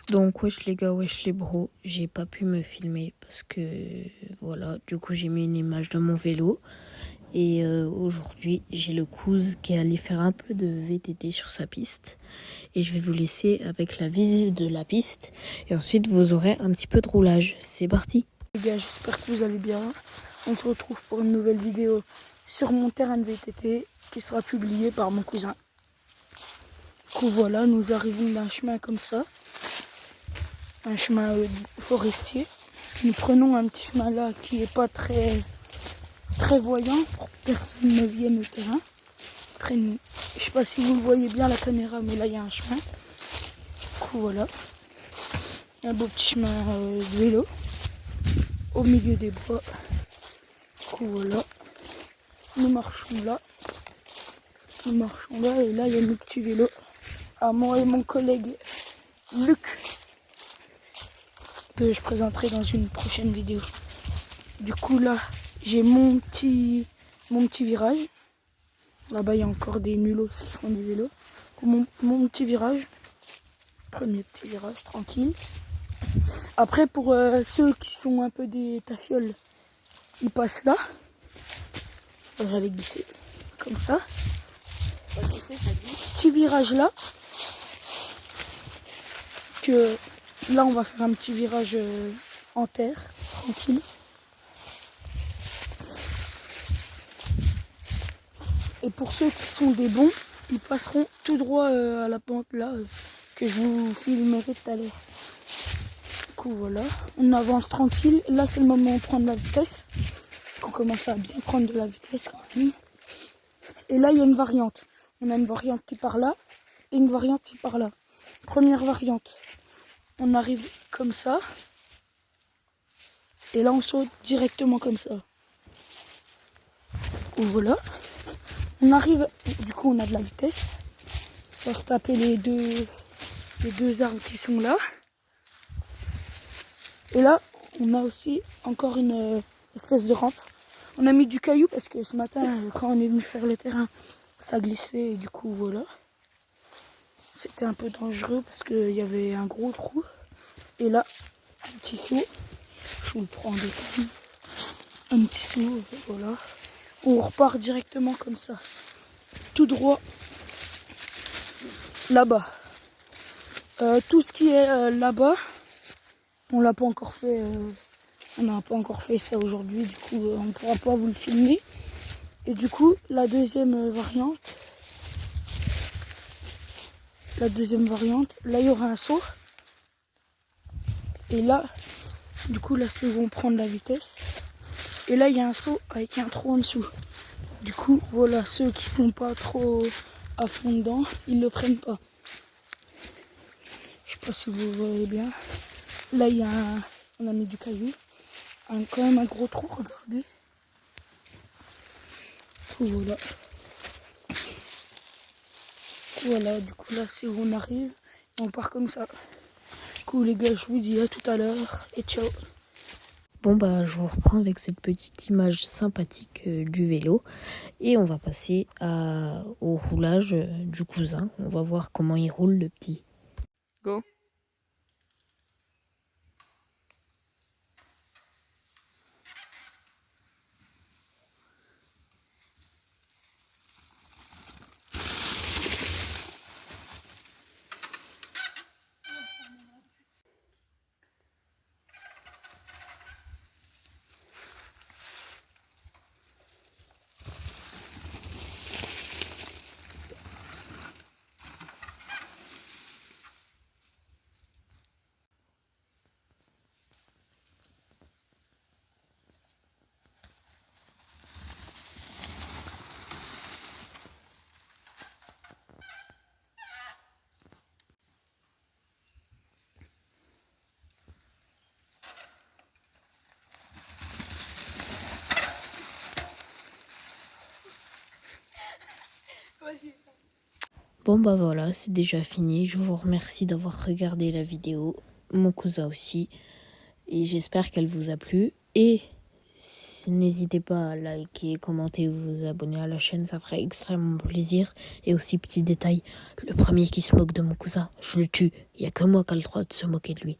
Donc wesh les gars, wesh les bros, j'ai pas pu me filmer parce que voilà, du coup j'ai mis une image de mon vélo et aujourd'hui j'ai le Kouz qui est allé faire un peu de VTT sur sa piste et je vais vous laisser avec la visite de la piste et ensuite vous aurez un petit peu de roulage. C'est parti Les gars, j'espère que vous allez bien. On se retrouve pour une nouvelle vidéo sur mon terrain de VTT qui sera publiée par mon cousin. Du coup voilà, nous arrivons d'un chemin comme ça, un chemin forestier. Nous prenons un petit chemin là qui est pas très voyant pour que personne ne vienne au terrain. Après, je sais pas si vous le voyez bien la caméra, mais là il y a un chemin. Du coup voilà, un beau petit chemin de vélo au milieu des bois. Du coup voilà, nous marchons là. Et là il y a nos petits vélos à moi et mon collègue Luc que je présenterai dans une prochaine vidéo. Du coup là j'ai mon petit virage. Là-bas il y a encore des mulots qui font du vélo. Mon petit virage, premier petit virage tranquille. Après pour ceux qui sont un peu des tafioles, ils passent là. J'allais glisser comme ça. Petit virage là. Que là on va faire un petit virage en terre, tranquille. Et pour ceux qui sont des bons, ils passeront tout droit à la pente là que je vous filmerai tout à l'heure. Du coup voilà, on avance tranquille. Là c'est le moment de prendre la vitesse. On commence à bien prendre de la vitesse quand même. Et là il y a une variante. On a une variante qui part là et une variante qui part là. Première variante, on arrive comme ça. Et là on saute directement comme ça. Voilà. On arrive, du coup on a de la vitesse. Sans se taper les deux arbres qui sont là. Et là, on a aussi encore une espèce de rampe. On a mis du caillou parce que ce matin, quand on est venu faire le terrain, ça glissait et du coup voilà. C'était un peu dangereux parce qu'il y avait un gros trou. Et là, un petit saut. Je vous le prends en détail. Un petit saut, voilà. On repart directement comme ça. Tout droit. Là-bas. Tout ce qui est là-bas, on l'a pas encore fait. On n'a pas encore fait ça aujourd'hui, du coup on ne pourra pas vous le filmer. Et du coup la deuxième variante, là il y aura un saut. Et là, du coup là c'est où on prend de la vitesse. Et là il y a un saut avec un trou en dessous. Du coup voilà, ceux qui sont pas trop à fond dedans, ils le prennent pas. Je sais pas si vous voyez bien. Là il y a on a mis du caillou. Quand même un gros trou, regardez. Voilà. Voilà, du coup là c'est où on arrive. Et on part comme ça. Du coup les gars, je vous dis à tout à l'heure et ciao. Bon bah je vous reprends avec cette petite image sympathique du vélo et on va passer au roulage du cousin. On va voir comment il roule le petit. Go. Bon bah voilà, c'est déjà fini. Je vous remercie d'avoir regardé la vidéo, mon cousin aussi. Et j'espère qu'elle vous a plu. Et N'hésitez pas à liker, commenter, vous abonner à la chaîne, ça ferait extrêmement plaisir. Et aussi, petit détail, le premier qui se moque de mon cousin, je le tue. Il n'y a que moi qui a le droit de se moquer de lui.